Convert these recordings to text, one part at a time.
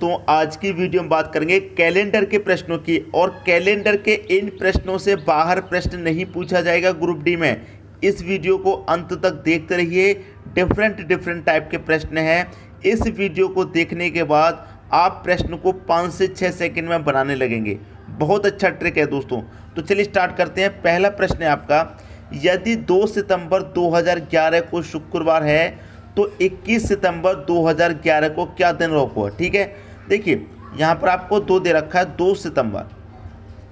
दोस्तों, आज की वीडियो में बात करेंगे कैलेंडर के प्रश्नों की। और कैलेंडर के इन प्रश्नों से बाहर प्रश्न नहीं पूछा जाएगा ग्रुप डी में। इस वीडियो को अंत तक देखते रहिए। डिफरेंट टाइप के प्रश्न हैं। इस वीडियो को देखने के बाद आप प्रश्न को 5 से 6 सेकंड में बनाने लगेंगे। बहुत अच्छा ट्रिक है दोस्तों। तो चलिए स्टार्ट करते हैं। पहला प्रश्न है आपका, यदि 2 सितंबर 2011 को शुक्रवार है तो 21 सितंबर 2011 को क्या दिन होगा। ठीक है, देखिए यहाँ पर आपको 2 दे रखा है, 2 सितंबर।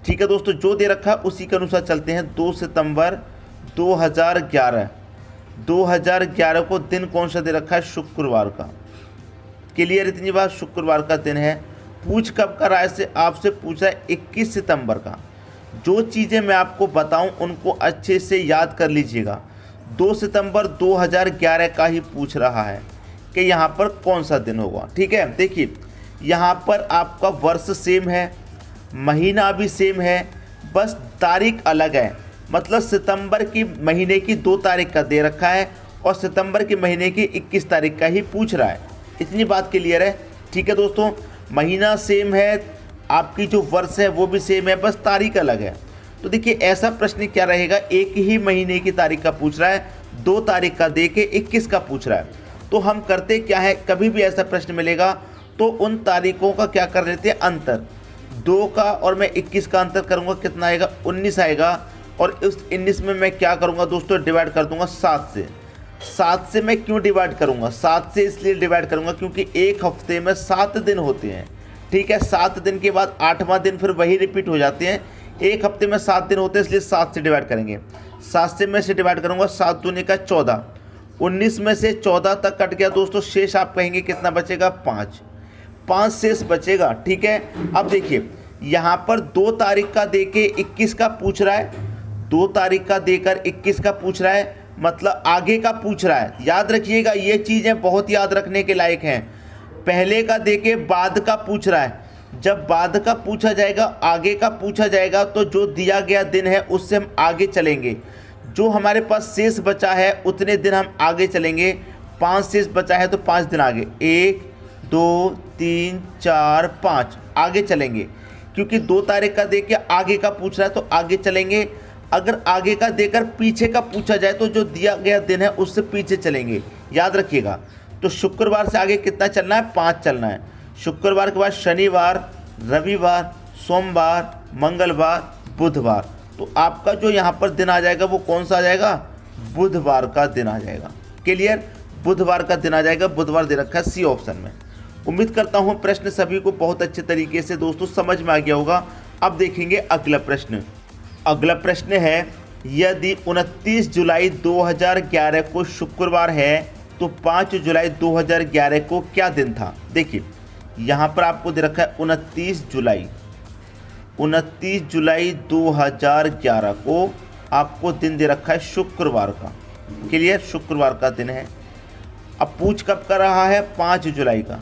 ठीक है दोस्तों, जो दे रखा है उसी के अनुसार चलते हैं। 2 सितंबर 2011 को दिन कौन सा दे रखा है, शुक्रवार का। क्लियर, इतनी बात, शुक्रवार का दिन है। पूछ कब का रहा है से आपसे पूछा है 21 सितंबर का। जो चीज़ें मैं आपको बताऊं उनको अच्छे से याद कर लीजिएगा। 2 सितंबर 2011 का ही पूछ रहा है कि यहाँ पर कौन सा दिन होगा। ठीक है, देखिए यहाँ पर आपका वर्ष सेम है, महीना भी सेम है, बस तारीख अलग है। मतलब सितंबर की महीने की 2 तारीख का दे रखा है और सितंबर के महीने की 21 तारीख का ही पूछ रहा है। इतनी बात क्लियर है। ठीक है दोस्तों, महीना सेम है, आपकी जो वर्ष है वो भी सेम है, बस तारीख अलग है। तो देखिए ऐसा प्रश्न क्या रहेगा, एक ही महीने की तारीख का पूछ रहा है, 2 तारीख का दे के 21 का पूछ रहा है। तो हम करते क्या है, कभी भी ऐसा प्रश्न मिलेगा तो उन तारीखों का क्या कर लेते हैं, अंतर। 2 का और मैं 21 का अंतर करूँगा, कितना आएगा, 19 आएगा। और उस 19 में मैं क्या करूँगा दोस्तों, डिवाइड कर दूँगा 7 से। 7 से मैं क्यों डिवाइड करूँगा, 7 से इसलिए डिवाइड करूँगा क्योंकि एक हफ्ते में 7 दिन होते हैं। ठीक है, 7 दिन के बाद 8वां दिन फिर वही रिपीट हो जाते हैं। एक हफ्ते में 7 दिन होते हैं, इसलिए 7 से डिवाइड करेंगे। 7 से मैं से डिवाइड करूँगा, 7 दूनी का 14। 19 में से 14 तक कट गया दोस्तों, शेष आप कहेंगे कितना बचेगा, 5 शेष बचेगा। ठीक है, अब देखिए यहाँ पर 2 तारीख का दे के 21 का पूछ रहा है, 2 तारीख का देकर 21 का पूछ रहा है, मतलब आगे का पूछ रहा है। याद रखिएगा, ये चीज़ें बहुत याद रखने के लायक हैं। पहले का दे के बाद का पूछ रहा है, जब बाद का पूछा जाएगा, आगे का पूछा जाएगा, तो जो दिया गया दिन है उससे हम आगे चलेंगे। जो हमारे पास शेष बचा है उतने दिन हम आगे चलेंगे। 5 शेष बचा है तो 5 दिन आगे, 1 2 3 4 5 आगे चलेंगे। क्योंकि 2 तारीख का दे के आगे का पूछ रहा है तो आगे चलेंगे। अगर आगे का देकर पीछे का पूछा जाए तो जो दिया गया दिन है उससे पीछे चलेंगे। याद रखिएगा। तो शुक्रवार से आगे कितना चलना है, 5 चलना है। शुक्रवार के बाद शनिवार, रविवार, सोमवार, मंगलवार, बुधवार। तो आपका जो यहाँ पर दिन आ जाएगा वो कौन सा आ जाएगा, बुधवार का दिन आ जाएगा। क्लियर, बुधवार का दिन आ जाएगा। बुधवार दे रखा है सी ऑप्शन में। उम्मीद करता हूँ प्रश्न सभी को बहुत अच्छे तरीके से दोस्तों समझ में आ गया होगा। अब देखेंगे अगला प्रश्न। अगला प्रश्न है, यदि 29 जुलाई 2011 को शुक्रवार है तो 5 जुलाई 2011 को क्या दिन था। देखिए यहाँ पर आपको दे रखा है 29 जुलाई 2011 को आपको दिन दे रखा है शुक्रवार का। क्लियर, शुक्रवार का दिन है। अब पूछ कब कर रहा है, 5 जुलाई का।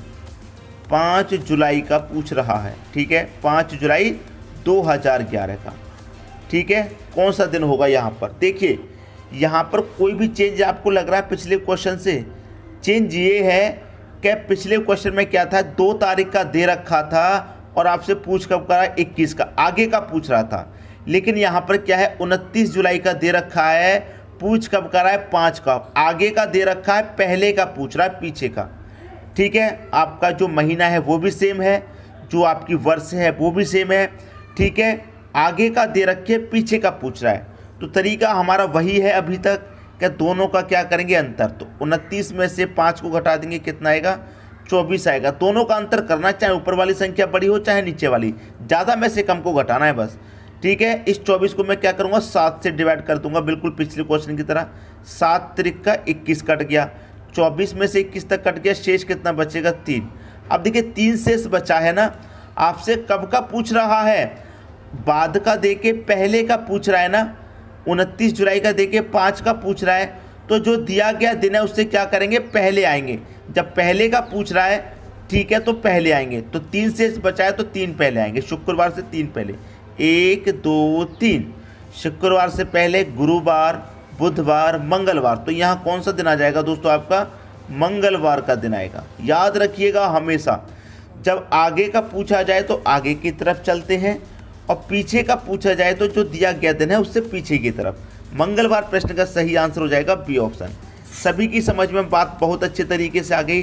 5 जुलाई का पूछ रहा है। ठीक है, 5 जुलाई 2011 का। ठीक है, कौन सा दिन होगा यहाँ पर। देखिए यहाँ पर कोई भी चेंज आपको लग रहा है पिछले क्वेश्चन से। चेंज ये है कि पिछले क्वेश्चन में क्या था, 2 तारीख का दे रखा था और आपसे पूछ कब करा, 21 का, आगे का पूछ रहा था। लेकिन यहाँ पर क्या है, 29 जुलाई का दे रखा है, पूछ कब करा है, 5 का, आगे का दे रखा है, पहले का पूछ रहा है, पीछे का। ठीक है, आपका जो महीना है वो भी सेम है, जो आपकी वर्ष है वो भी सेम है। ठीक है, आगे का दे रखे, पीछे का पूछ रहा है। तो तरीका हमारा वही है अभी तक कि दोनों का क्या करेंगे, अंतर। तो 29 में से 5 को घटा देंगे, कितना आएगा, 24 आएगा। दोनों का अंतर करना, चाहे ऊपर वाली संख्या बड़ी हो चाहे नीचे वाली, ज़्यादा में से कम को घटाना है बस। ठीक है, इस 24 को मैं क्या करूँगा, 7 से डिवाइड कर दूंगा, बिल्कुल पिछले क्वेश्चन की तरह। 7 त्रिक का 21 कट गया, 24 में से 21 तक कट गया, शेष कितना बचेगा, 3। अब देखिए 3 शेष बचा है ना। आपसे कब का पूछ रहा है, बाद का दे के पहले का पूछ रहा है ना। 29 जुलाई का दे के 5 का पूछ रहा है, तो जो दिया गया दिन है उससे क्या करेंगे, पहले आएंगे। जब पहले का पूछ रहा है, ठीक है, तो पहले आएंगे। तो 3 से बचाए तो 3 पहले आएंगे। शुक्रवार से 3 पहले, 1 2 3। शुक्रवार से पहले गुरुवार, बुधवार, मंगलवार। तो यहाँ कौन सा दिन आ जाएगा दोस्तों, आपका मंगलवार का दिन आएगा। याद रखिएगा हमेशा, जब आगे का पूछा जाए तो आगे की तरफ चलते हैं और पीछे का पूछा जाए तो जो दिया गया दिन है उससे पीछे की तरफ। मंगलवार प्रश्न का सही आंसर हो जाएगा बी ऑप्शन। सभी की समझ में बात बहुत अच्छे तरीके से आ गई।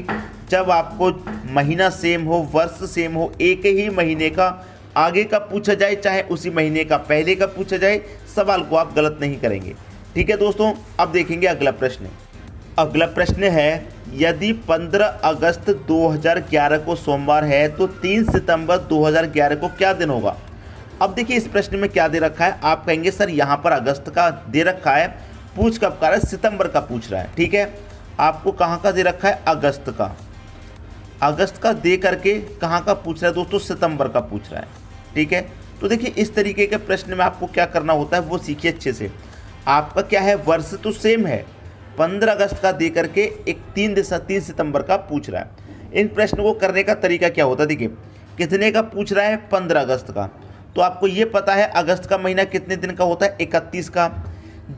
जब आपको महीना सेम हो, वर्ष सेम हो, एक ही महीने का आगे का पूछा जाए चाहे उसी महीने का पहले का पूछा जाए, सवाल को आप गलत नहीं करेंगे। ठीक है दोस्तों, अब देखेंगे अगला प्रश्न। अगला प्रश्न है, यदि 15 अगस्त 2011 को सोमवार है तो 3 सितंबर 2011 को क्या दिन होगा। अब देखिए इस प्रश्न में क्या दे रखा है। आप कहेंगे सर यहाँ पर अगस्त का दे रखा है, पूछ कब का रहा है, सितंबर का पूछ रहा है। ठीक है, आपको कहाँ का दे रखा है, अगस्त का। अगस्त का दे करके कहाँ का पूछ रहा है दोस्तों, सितंबर का पूछ रहा है। ठीक है, तो देखिए इस तरीके के प्रश्न में आपको क्या करना होता है वो सीखिए अच्छे से। आपका क्या है, वर्ष तो सेम है, 15 अगस्त का दे करके एक 3 सितंबर का पूछ रहा है। इन प्रश्न को करने का तरीका क्या होता है, देखिए कितने का पूछ रहा है, 15 अगस्त का, तो आपको ये पता है अगस्त का महीना कितने दिन का होता है, 31 का।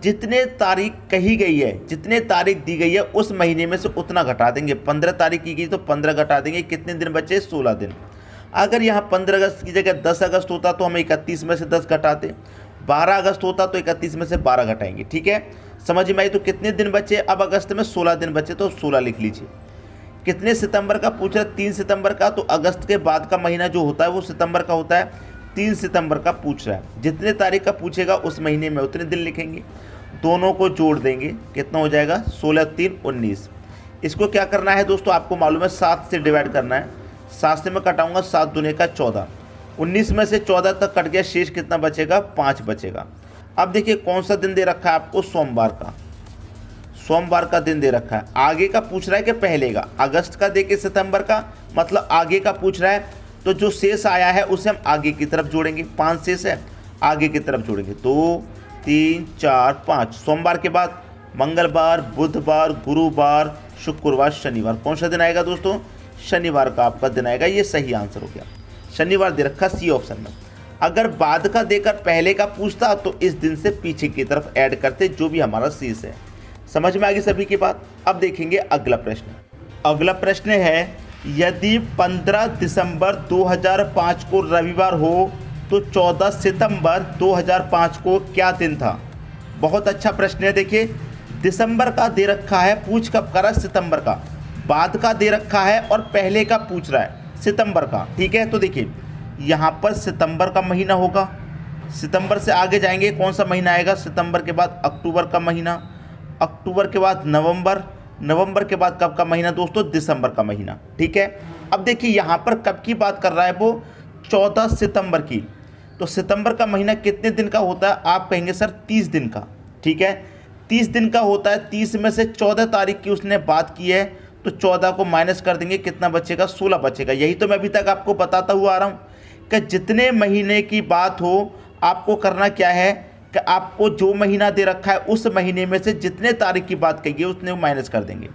जितने तारीख कही गई है, जितने तारीख दी गई है उस महीने में से उतना घटा देंगे। 15 तारीख की गई तो 15 घटा देंगे, कितने दिन बचे, 16 दिन। अगर यहाँ 15 अगस्त की जगह 10 अगस्त होता तो हम 31 में से 10 घटाते, 12 अगस्त होता तो 31 में से 12 घटाएंगे। ठीक है, समझ में आई। तो कितने दिन बचे, अब अगस्त में 16 दिन बचे तो 16 लिख लीजिए। कितने सितंबर का पूछ रहा है, 3 सितंबर का, तो अगस्त के बाद का महीना जो होता है वो सितंबर का होता है, 3 सितंबर का पूछ रहा है। जितने तारीख का पूछेगा उस महीने में उतने दिन लिखेंगे, दोनों को जोड़ देंगे, कितना हो जाएगा, 16 3 19। इसको क्या करना है दोस्तों, आपको मालूम है 7 से डिवाइड करना है। 7 से मैं कटाऊंगा, 7 दूने का 14, 19 में से 14 तक कट गया, शेष कितना बचेगा, 5 बचेगा। अब देखिए कौन सा दिन दे रखा है आपको, सोमवार का। सोमवार का दिन दे रखा है, आगे का पूछ रहा है कि पहले का। अगस्त का दे के सितंबर का, मतलब आगे का पूछ रहा है, तो जो शेष आया है उसे हम आगे की तरफ जोड़ेंगे। 5 शेष है, आगे की तरफ जोड़ेंगे, 2 3 4 5। सोमवार के बाद मंगलवार, बुधवार, गुरुवार, शुक्रवार, शनिवार। कौन सा दिन आएगा दोस्तों, शनिवार का आपका दिन आएगा। ये सही आंसर हो गया, शनिवार दे रखा सी ऑप्शन में। अगर बाद का देकर पहले का पूछता तो इस दिन से पीछे की तरफ ऐड करते जो भी हमारा शेष है। समझ में आ गई सभी की बात। अब देखेंगे अगला प्रश्न। अगला प्रश्न है, यदि 15 दिसंबर 2005 को रविवार हो तो 14 सितंबर 2005 को क्या दिन था। बहुत अच्छा प्रश्न है। देखिए दिसंबर का दे रखा है, पूछ कब कर रहा है, सितंबर का। बाद का दे रखा है और पहले का पूछ रहा है, सितंबर का। ठीक है, तो देखिए यहाँ पर सितंबर का महीना होगा, सितंबर से आगे जाएंगे, कौन सा महीना आएगा, सितंबर के बाद अक्टूबर का महीना, अक्टूबर के बाद नवंबर, नवंबर के बाद कब का महीना दोस्तों, दिसंबर का महीना। ठीक है, अब देखिए यहाँ पर कब की बात कर रहा है वो, 14 सितंबर की। तो सितंबर का महीना कितने दिन का होता है, आप कहेंगे सर 30 दिन का। ठीक है, 30 दिन का होता है। 30 में से 14 तारीख की उसने बात की है, तो 14 को माइनस कर देंगे, कितना बचेगा, 16 बचेगा। यही तो मैं अभी तक आपको बताता हुआ आ रहा हूँ कि जितने महीने की बात हो आपको करना क्या है कि आपको जो महीना दे रखा है उस महीने में से जितने तारीख की बात कही है उसने माइनस कर देंगे।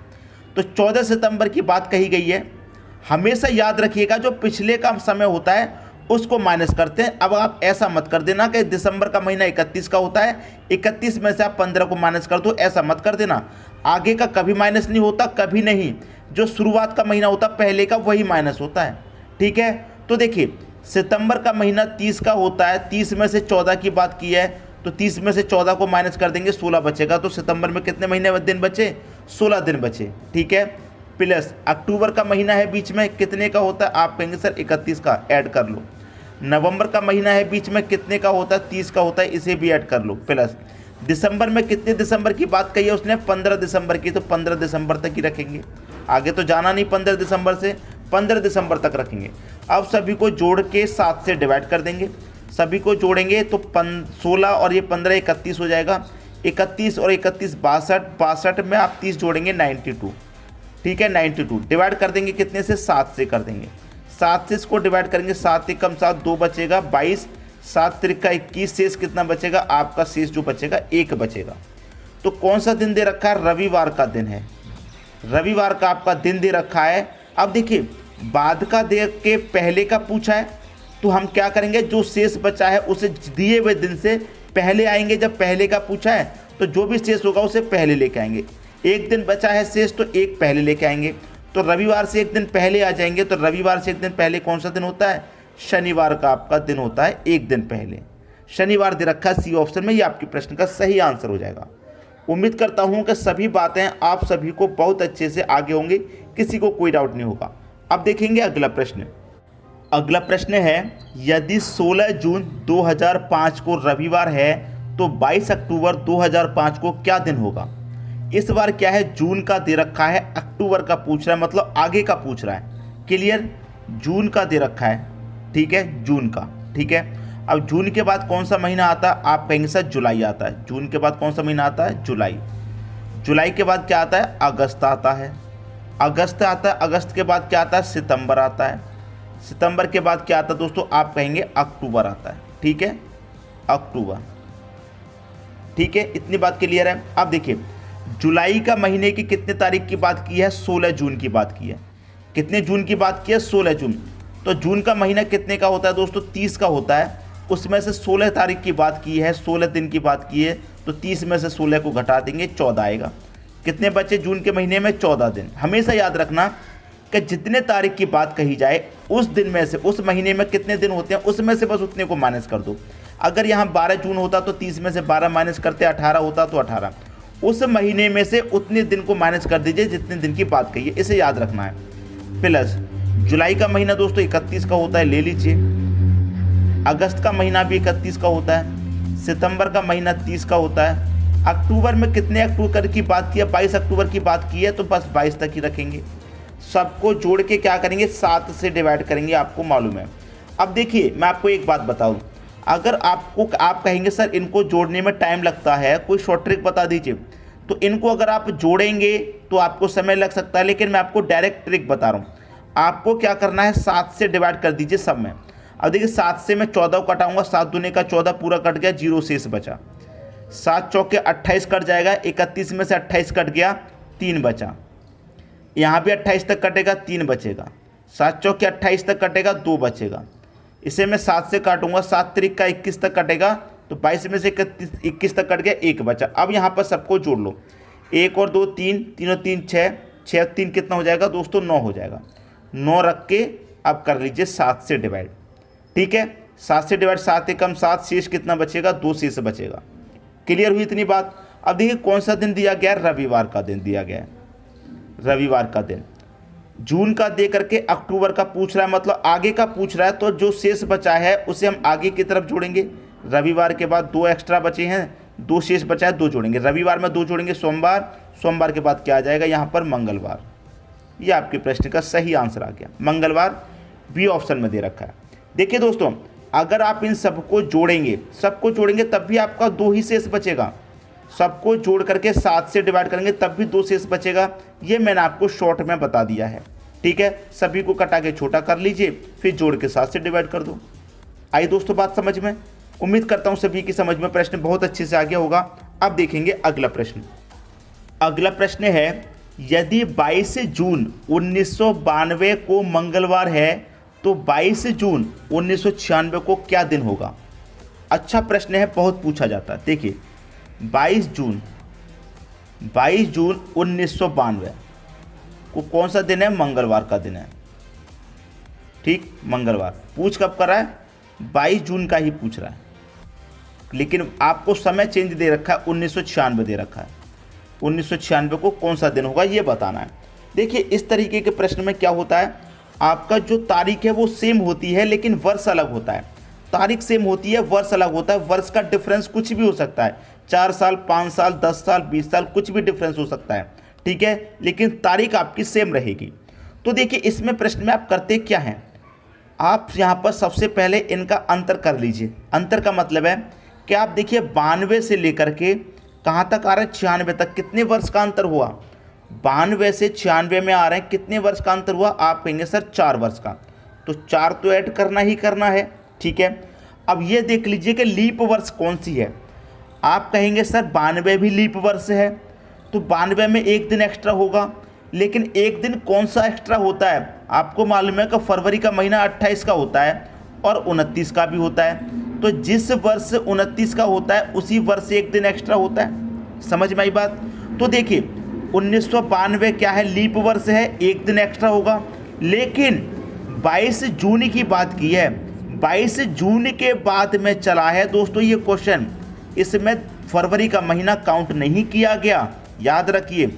तो 14 सितंबर की बात कही गई है। हमेशा याद रखिएगा जो पिछले का समय होता है उसको माइनस करते हैं। अब आप ऐसा मत कर देना कि दिसंबर का महीना 31 का होता है, 31 में से आप 15 को माइनस कर दो, ऐसा मत कर देना। आगे का कभी माइनस नहीं होता, कभी नहीं। जो शुरुआत का महीना होता पहले का वही माइनस होता है। ठीक है, तो देखिए सितंबर का महीना 30 का होता है, 30 में से 14 की बात की है, तो 30 में से 14 को माइनस कर देंगे, 16 बचेगा। तो सितंबर में कितने महीने दिन बचे, 16 दिन बचे। ठीक है, प्लस अक्टूबर का महीना है बीच में, कितने का होता है, आप कहेंगे सर 31 का, ऐड कर लो। नवंबर का महीना है बीच में, कितने का होता है, 30 का होता है, इसे भी ऐड कर लो। प्लस दिसंबर में कितने दिसंबर की बात कही है उसने, 15 दिसंबर की, तो 15 दिसंबर तक ही रखेंगे, आगे तो जाना नहीं। 15 दिसंबर से 15 दिसंबर तक रखेंगे। अब सभी को जोड़ के 7 से डिवाइड कर देंगे, सभी को जोड़ेंगे तो 16 और ये 15 31 हो जाएगा। 31 और 31 62, 62 में आप 30 जोड़ेंगे 92। ठीक है, 92 डिवाइड कर देंगे कितने से, 7 से कर देंगे। 7 से इसको डिवाइड करेंगे, 7 कम 7 2 बचेगा, 22, 7 त्रिका 21, शेष कितना बचेगा, आपका शेष जो बचेगा 1 बचेगा। तो कौन सा दिन दे रखा है, रविवार का दिन है, रविवार का आपका दिन दे रखा है। अब देखिए बाद का दे के पहले का पूछा है, तो हम क्या करेंगे, जो शेष बचा है उसे दिए हुए दिन से पहले आएंगे। जब पहले का पूछा है तो जो भी शेष होगा उसे पहले लेके आएंगे। एक दिन बचा है शेष तो एक पहले लेके आएंगे। तो रविवार से एक दिन पहले आ जाएंगे, तो रविवार से एक दिन पहले कौन सा दिन होता है? शनिवार का आपका दिन होता है एक दिन पहले। शनिवार दे रखा है सी ऑप्शन में, ये आपके प्रश्न का सही आंसर हो जाएगा। उम्मीद करता हूँ कि सभी बातें आप सभी को बहुत अच्छे से आगे होंगे, किसी को कोई डाउट नहीं होगा। अब देखेंगे अगला प्रश्न। अगला प्रश्न है, यदि 16 जून 2005 को रविवार है तो 22 अक्टूबर 2005 को क्या दिन होगा? इस बार क्या है, जून का दे रखा है, अक्टूबर का पूछ रहा है, मतलब आगे का पूछ रहा है। क्लियर? जून का दे रखा है, ठीक है, जून का, ठीक है। अब जून के बाद कौन सा महीना आता है? आप कहेंगे सर जुलाई आता है। जून के बाद कौन सा महीना आता है? जुलाई। जुलाई के बाद क्या आता है? अगस्त आता है। अगस्त आता है। अगस्त के बाद क्या आता है? सितंबर आता है। सितंबर के बाद क्या आता है दोस्तों? आप कहेंगे अक्टूबर आता है, ठीक है, अक्टूबर, ठीक है। इतनी बात क्लियर है। अब देखिए, जुलाई का महीने की कितने तारीख की बात की है? 16 जून की बात की है। कितने जून की बात की है? 16 जून। तो जून का महीना कितने का होता है दोस्तों? 30 का होता है। उसमें से 16 तारीख की बात की है, 16 दिन की बात की है, तो 30 में से 16 को घटा देंगे, 14 आएगा। कितने बचे जून के महीने में? 14 दिन। हमेशा याद रखना कि जितने तारीख की बात कही जाए उस दिन में से, उस महीने में कितने दिन होते हैं उसमें से बस उतने को माइनस कर दो। अगर यहाँ 12 जून होता तो 30 में से 12 माइनस करते 18 होता तो 18। उस महीने में से उतने दिन को माइनस कर दीजिए जितने दिन की बात कही है, इसे याद रखना है। प्लस जुलाई का महीना दोस्तों 31 का होता है, ले लीजिए। अगस्त का महीना भी 31 का होता है। सितंबर का महीना 30 का होता है। अक्टूबर में कितने अक्टूबर की बात की है? 22 अक्टूबर की बात की है, तो बस 22 तक ही रखेंगे। सबको जोड़ के क्या करेंगे? 7 से डिवाइड करेंगे, आपको मालूम है। अब देखिए, मैं आपको एक बात बताऊं, अगर आप कहेंगे सर इनको जोड़ने में टाइम लगता है, कोई शॉर्ट ट्रिक बता दीजिए, तो इनको अगर आप जोड़ेंगे तो आपको समय लग सकता है, लेकिन मैं आपको डायरेक्ट ट्रिक बता रहा हूँ। आपको क्या करना है? 7 से डिवाइड कर दीजिए सब में। अब देखिए, 7 से मैं 14 को कटाऊंगा, 7 दूने का 14 पूरा कट गया, 0 शेष बचा। 7 चौके 28 कट जाएगा, 31 में से 28 कट गया, 3 बचा। यहाँ भी 28 तक कटेगा, 3 बचेगा। 7 चौके 28 तक कटेगा, 2 बचेगा। इसे मैं 7 से काटूंगा, 7 तिरिक का 21 तक कटेगा, तो 22 में से 21 तक कट गया, 1 बचा। अब यहाँ पर सबको जोड़ लो, 1 और 2 3, 3 और 3 6, 6 और 3 कितना हो जाएगा दोस्तों? 9 हो जाएगा। 9 रख के अब कर लीजिए 7 से डिवाइड, ठीक है। 7 से डिवाइड, 7 एकम 7, शेष कितना बचेगा? 2 शेष बचेगा। क्लियर हुई इतनी बात? अब देखिए कौन सा दिन दिया गया है? रविवार का दिन दिया गया है, रविवार का दिन। जून का दे करके अक्टूबर का पूछ रहा है, मतलब आगे का पूछ रहा है, तो जो शेष बचा है उसे हम आगे की तरफ जोड़ेंगे। रविवार के बाद 2 एक्स्ट्रा बचे हैं, 2 शेष बचा है, 2 जोड़ेंगे। रविवार में 2 जोड़ेंगे सोमवार, सोमवार के बाद क्या आ जाएगा यहाँ पर? मंगलवार। ये आपके प्रश्न का सही आंसर आ गया, मंगलवार, बी ऑप्शन में दे रखा है। देखिए दोस्तों, अगर आप इन सबको जोड़ेंगे तब भी आपका 2 ही शेष बचेगा। सबको जोड़ करके 7 से डिवाइड करेंगे तब भी 2 शेष बचेगा। ये मैंने आपको शॉर्ट में बता दिया है, ठीक है। सभी को कटा के छोटा कर लीजिए, फिर जोड़ के 7 से डिवाइड कर दो। आई दोस्तों बात समझ में? उम्मीद करता हूँ सभी की समझ में प्रश्न बहुत अच्छे से आ गया होगा। अब देखेंगे अगला प्रश्न। अगला प्रश्न है, यदि 22 जून 1992 को मंगलवार है तो 22 जून 1996 को क्या दिन होगा? अच्छा प्रश्न है, बहुत पूछा जाता है। देखिए 22 जून 1992 को कौन सा दिन है? मंगलवार का दिन है, ठीक, मंगलवार। पूछ कब कर रहा है? 22 जून का ही पूछ रहा है, लेकिन आपको समय चेंज दे रखा है, 1996 दे रखा है। 1996 को कौन सा दिन होगा ये बताना है। देखिए इस तरीके के प्रश्न में क्या होता है, आपका जो तारीख है वो सेम होती है लेकिन वर्ष अलग होता है। तारीख सेम होती है, वर्ष अलग होता है। वर्ष का डिफरेंस कुछ भी हो सकता है, 4 साल, 5 साल, 10 साल, 20 साल, कुछ भी डिफरेंस हो सकता है, ठीक है, लेकिन तारीख आपकी सेम रहेगी। तो देखिए इसमें प्रश्न में आप करते क्या हैं, आप यहाँ पर सबसे पहले इनका अंतर कर लीजिए। अंतर का मतलब है कि आप देखिए 92 से लेकर के कहाँ तक आ रहा है? 96 तक। कितने वर्ष का अंतर हुआ? 92 से 96 में आ रहे हैं, कितने वर्ष का अंतर हुआ? आप कहेंगे सर 4 वर्ष का, तो 4 तो ऐड करना ही करना है, ठीक है। अब ये देख लीजिए कि लीप वर्ष कौन सी है। आप कहेंगे सर 92 भी लीप वर्ष है, तो 92 में एक दिन एक्स्ट्रा होगा, लेकिन एक दिन कौन सा एक्स्ट्रा होता है? आपको मालूम है कि फरवरी का महीना 28 का होता है और 29 का भी होता है, तो जिस वर्ष 29 का होता है उसी वर्ष एक दिन एक्स्ट्रा होता है। समझ में आई बात? तो देखिए 1992 क्या है, लीप वर्ष है, एक दिन एक्स्ट्रा होगा। लेकिन 22 जून की बात की है, 22 जून के बाद में चला है दोस्तों ये क्वेश्चन, इसमें फरवरी का महीना काउंट नहीं किया गया। याद रखिए,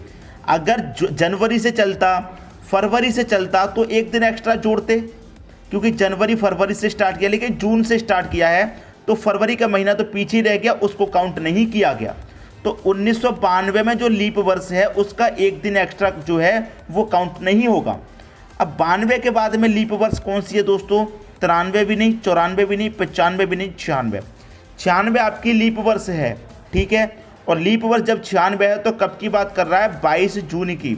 अगर जनवरी से चलता, फरवरी से चलता तो एक दिन एक्स्ट्रा जोड़ते, क्योंकि जनवरी फरवरी से स्टार्ट किया, लेकिन जून से स्टार्ट किया है तो फरवरी का महीना तो पीछे रह गया, उसको काउंट नहीं किया गया। तो 1992 में जो लीप वर्ष है उसका एक दिन एक्स्ट्रा जो है वो काउंट नहीं होगा। अब 92 के बाद में लीप वर्ष कौन सी है दोस्तों, 93 भी नहीं, 94 भी नहीं, 95 भी नहीं, 96। 96 आपकी लीप वर्ष है, ठीक है। और लीप वर्ष जब 96 है तो कब की बात कर रहा है, 22 जून की।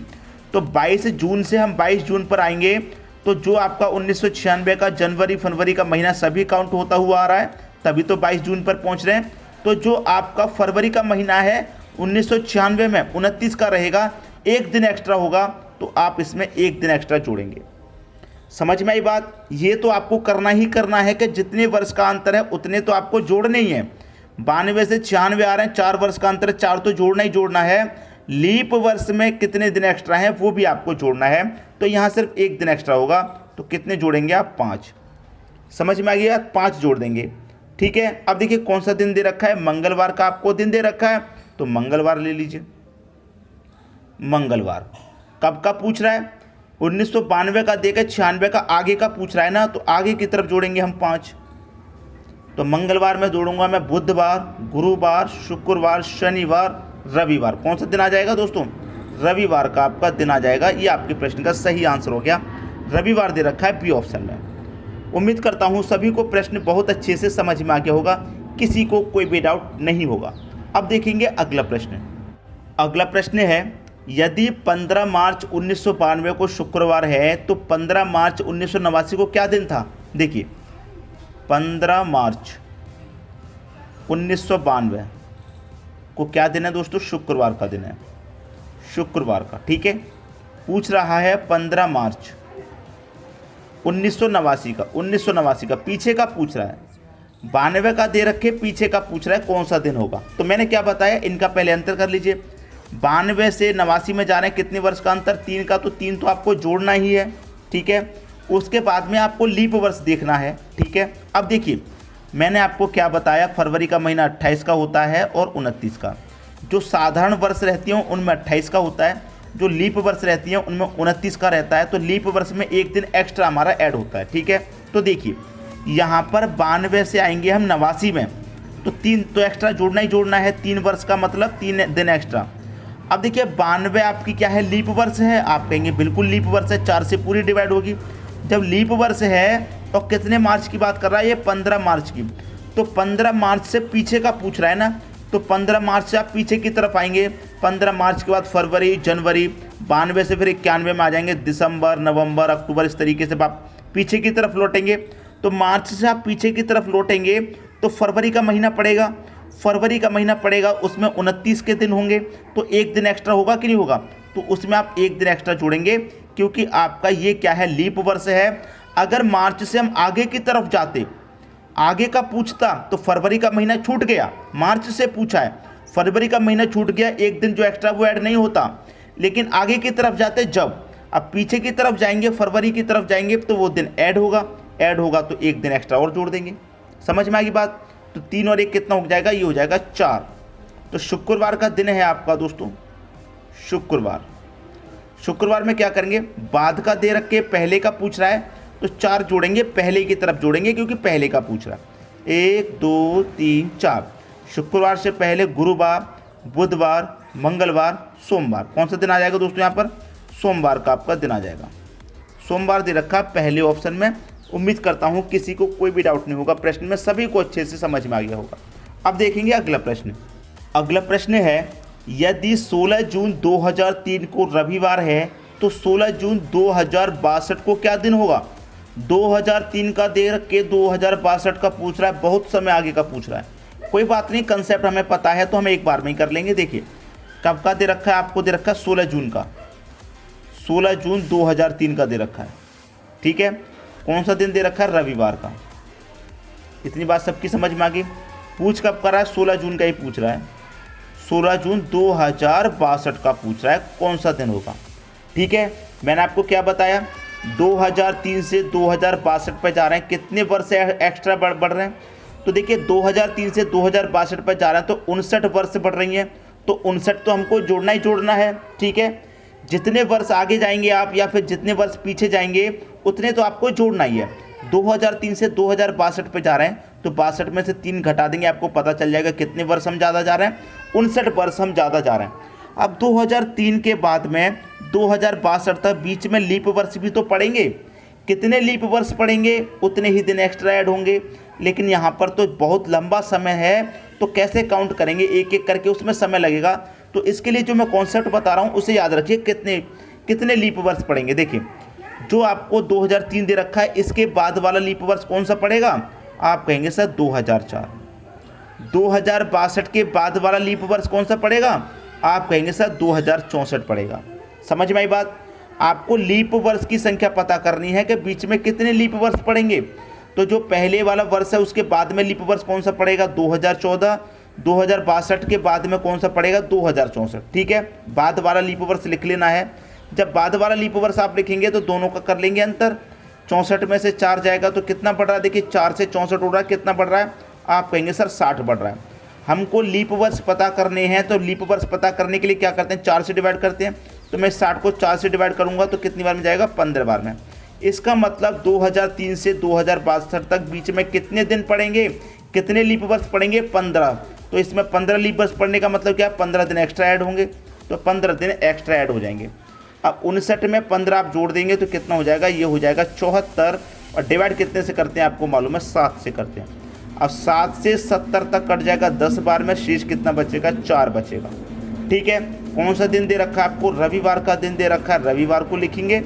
तो 22 जून से हम 22 जून पर आएंगे तो जो आपका 1996 का जनवरी फरवरी का महीना सभी काउंट होता हुआ आ रहा है, तभी तो 22 जून पर पहुंच रहे हैं। तो जो आपका फरवरी का महीना है 1996 में 29 का रहेगा, एक दिन एक्स्ट्रा होगा, तो आप इसमें एक दिन एक्स्ट्रा जोड़ेंगे। समझ में आई बात। ये तो आपको करना ही करना है कि जितने वर्ष का अंतर है उतने तो आपको जोड़ने ही है। 92 से 96 आ रहे हैं, 4 वर्ष का अंतर है, 4 तो जोड़ना ही जोड़ना है। लीप वर्ष में कितने दिन एक्स्ट्रा है वो भी आपको जोड़ना है, तो यहाँ सिर्फ एक दिन एक्स्ट्रा होगा, तो कितने जोड़ेंगे आप, 5। समझ में आ गया, 5 जोड़ देंगे, ठीक है। अब देखिए कौन सा दिन दे रखा है, मंगलवार का आपको दिन दे रखा है, तो मंगलवार ले लीजिए। मंगलवार कब का पूछ रहा है, 1992 का देकर 96 का आगे का पूछ रहा है ना, तो आगे की तरफ जोड़ेंगे हम 5। तो मंगलवार में जोड़ूंगा मैं बुधवार, गुरुवार, शुक्रवार, शनिवार, रविवार। कौन सा दिन आ जाएगा दोस्तों, रविवार का आपका दिन आ जाएगा। ये आपके प्रश्न का सही आंसर हो गया, रविवार दे रखा है बी ऑप्शन में। उम्मीद करता हूँ सभी को प्रश्न बहुत अच्छे से समझ में आ गया होगा, किसी को कोई भी डाउट नहीं होगा। अब देखेंगे अगला प्रश्न। अगला प्रश्न है, यदि 15 मार्च 1992 को शुक्रवार है तो 15 मार्च 1989 को क्या दिन था। देखिए 15 मार्च 1992 को क्या दिन है दोस्तों, शुक्रवार का दिन है, शुक्रवार का, ठीक है। पूछ रहा है 15 मार्च 1989 का, 1989 का पीछे का पूछ रहा है, 92 का दे रखे, पीछे का पूछ रहा है कौन सा दिन होगा। तो मैंने क्या बताया, इनका पहले अंतर कर लीजिए। 92 से 89 में जा रहे हैं, कितने वर्ष का अंतर, 3 का, तो 3 तो आपको जोड़ना ही है, ठीक है। उसके बाद में आपको लीप वर्ष देखना है, ठीक है। अब देखिए मैंने आपको क्या बताया, फरवरी का महीना 28 का होता है और 29 का। जो साधारण वर्ष रहती हैं उनमें 28 का होता है, जो लीप वर्ष रहती हैं उनमें 29 का रहता है। तो लीप वर्ष में एक दिन एक्स्ट्रा हमारा ऐड होता है, ठीक है। तो देखिए यहाँ पर 92 से आएंगे हम 89 में, तो 3 तो एक्स्ट्रा जोड़ना ही जोड़ना है, 3 वर्ष का मतलब 3 दिन एक्स्ट्रा। अब देखिए 92 आपकी क्या है, लीप वर्ष है, आप कहेंगे बिल्कुल लीप वर्ष है, 4 से पूरी डिवाइड होगी। जब लीप वर्ष है तो कितने मार्च की बात कर रहा है, ये 15 मार्च की। तो 15 मार्च से पीछे का पूछ रहा है ना, तो 15 मार्च से आप पीछे की तरफ आएंगे। 15 मार्च के बाद फरवरी, जनवरी, 92 से फिर 91 में आ जाएंगे, दिसंबर, नवंबर, अक्टूबर, इस तरीके से आप पीछे की तरफ लौटेंगे। तो मार्च से आप पीछे की तरफ लौटेंगे तो फरवरी का महीना पड़ेगा, फरवरी का महीना पड़ेगा, उसमें 29 के दिन होंगे, तो एक दिन एक्स्ट्रा होगा कि नहीं होगा, तो उसमें आप एक दिन एक्स्ट्रा जोड़ेंगे, क्योंकि आपका ये क्या है, लीप वर्ष है। अगर मार्च से हम आगे की तरफ जाते, आगे का पूछता, तो फरवरी का महीना छूट गया, मार्च से पूछा है, फरवरी का महीना छूट गया, एक दिन जो एक्स्ट्रा वो ऐड नहीं होता। लेकिन आगे की तरफ जाते जब, अब पीछे की तरफ जाएंगे, फरवरी की तरफ जाएंगे, तो वो दिन ऐड होगा, ऐड होगा तो एक दिन एक्स्ट्रा और जोड़ देंगे। समझ में आ गई बात। तो 3 और 1 कितना हो जाएगा, ये हो जाएगा 4। तो शुक्रवार का दिन है आपका दोस्तों, शुक्रवार। शुक्रवार में क्या करेंगे, बाद का दे रख के पहले का पूछ रहा है, तो 4 जोड़ेंगे, पहले की तरफ जोड़ेंगे क्योंकि पहले का पूछ रहा है। 1 2 3 4। शुक्रवार से पहले गुरुवार, बुधवार, मंगलवार, सोमवार। कौन सा दिन आ जाएगा दोस्तों, यहाँ पर सोमवार का आपका दिन आ जाएगा। सोमवार दे रखा पहले ऑप्शन में। उम्मीद करता हूँ किसी को कोई भी डाउट नहीं होगा, प्रश्न में सभी को अच्छे से समझ में आ गया होगा। अब देखेंगे अगला प्रश्न। अगला प्रश्न है, यदि 16 जून 2003 को रविवार है तो 16 जून 2062 को क्या दिन होगा। 2003 का दे रख के 2062 का पूछ रहा है, बहुत समय आगे का पूछ रहा है। कोई बात नहीं, कंसेप्ट हमें पता है तो हम एक बार में ही कर लेंगे। देखिए कब का दे रखा है, आपको दे रखा है 16 जून का, 16 जून 2003 का दे रखा है, ठीक है। कौन सा दिन दे रखा है, रविवार का। इतनी बात सबकी समझ में आ गई। पूछ कब कर रहा है, 16 जून का ही पूछ रहा है, 16 जून 2062 का पूछ रहा है, कौन सा दिन होगा। ठीक है, मैंने आपको क्या बताया, 2003 से 2062 पे जा रहे हैं, कितने वर्ष एक्स्ट्रा बढ़ रहे हैं। तो देखिए 2003 से 2062 पे जा रहे हैं तो 59 वर्ष बढ़ रही हैं, तो 59 तो हमको जोड़ना ही जोड़ना है। ठीक है, जितने वर्ष आगे जाएंगे आप या फिर जितने वर्ष पीछे जाएंगे उतने तो आपको जोड़ना ही है। 2003 से 2062 पे जा रहे हैं तो 62 में से 3 घटा देंगे, आपको पता चल जाएगा कितने वर्ष हम ज़्यादा जा रहे हैं, 59 वर्ष हम ज़्यादा जा रहे हैं। अब 2003 के बाद में 2062 तक बीच में लीप वर्ष भी तो पड़ेंगे, कितने लीप वर्ष पड़ेंगे उतने ही दिन एक्स्ट्रा ऐड होंगे। लेकिन यहाँ पर तो बहुत लंबा समय है, तो कैसे काउंट करेंगे, एक एक करके उसमें समय लगेगा। तो इसके लिए जो मैं कॉन्सेप्ट बता रहा हूँ उसे याद रखिए, कितने लीप वर्ष पड़ेंगे। देखिए जो आपको 2003 दे रखा है, इसके बाद वाला लीप वर्ष कौन सा पड़ेगा, आप कहेंगे सर 2004। 2062 के बाद वाला लीप वर्ष कौन सा पड़ेगा, आप कहेंगे सर 2064 पड़ेगा। समझ में आई बात। आपको लीप वर्ष की संख्या पता करनी है कि बीच में कितने लीप वर्ष पड़ेंगे। तो जो पहले वाला वर्ष है उसके बाद में लीप वर्ष कौन सा पड़ेगा, 2014। 2062 के बाद में कौन सा पड़ेगा, 2064। ठीक है, बाद वाला लीप वर्ष लिख लेना है। जब बाद वाला लीप वर्ष आप लिखेंगे तो दोनों का कर लेंगे अंतर, 64 में से 4 जाएगा तो कितना बढ़ रहा है, देखिए 4 से 64 उड़ रहा है, कितना बढ़ रहा है, आप कहेंगे सर 60 बढ़ रहा है। हमको लीप वर्ष पता करने हैं, तो लीप वर्ष पता करने के लिए क्या करते हैं, 4 से डिवाइड करते हैं। तो मैं 60 को 4 से डिवाइड करूंगा तो कितनी बार में जाएगा, 15 बार में। इसका मतलब 2003 से 2062 तक बीच में कितने दिन पड़ेंगे, कितने लीप वर्ष पड़ेंगे, 15। तो इसमें 15 लीप वर्ष पड़ने का मतलब क्या है, 15 दिन एक्स्ट्रा ऐड होंगे, तो 15 दिन एक्स्ट्रा ऐड हो जाएंगे। अब 59 में 15 आप जोड़ देंगे तो कितना हो जाएगा, ये हो जाएगा 74। और डिवाइड कितने से करते हैं आपको मालूम है, 7 से करते हैं। अब 7 से 70 तक कट जाएगा 10 बार में, शेष कितना बचेगा, 4 बचेगा। ठीक है, कौन सा दिन दे रखा है आपको, रविवार का दिन दे रखा है, रविवार को लिखेंगे।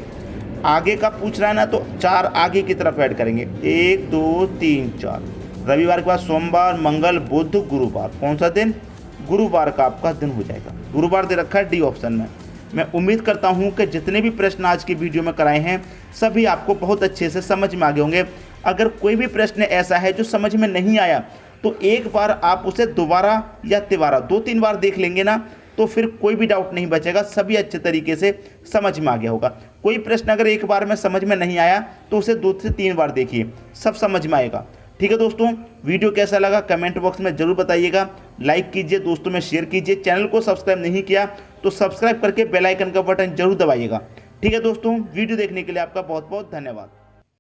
आगे का पूछ रहा है ना, तो 4 आगे की तरफ ऐड करेंगे, 1 2 3 4। रविवार के बाद सोमवार, मंगल, बुध, गुरुवार, कौन सा दिन, गुरुवार का आपका दिन हो जाएगा। गुरुवार दे रखा है डी ऑप्शन में। मैं उम्मीद करता हूं कि जितने भी प्रश्न आज की वीडियो में कराए हैं सभी आपको बहुत अच्छे से समझ में आ गए होंगे। अगर कोई भी प्रश्न ऐसा है जो समझ में नहीं आया तो एक बार आप उसे दोबारा या तिबारा 2-3 बार देख लेंगे ना, तो फिर कोई भी डाउट नहीं बचेगा, सभी अच्छे तरीके से समझ में आ गया होगा। कोई प्रश्न अगर एक बार में समझ में नहीं आया तो उसे 2 से 3 बार देखिए, सब समझ में आएगा। ठीक है दोस्तों, वीडियो कैसा लगा कमेंट बॉक्स में जरूर बताइएगा। लाइक कीजिए, दोस्तों में शेयर कीजिए। चैनल को सब्सक्राइब नहीं किया तो सब्सक्राइब करके बेल आइकन का बटन जरूर दबाइएगा। ठीक है दोस्तों, वीडियो देखने के लिए आपका बहुत बहुत धन्यवाद।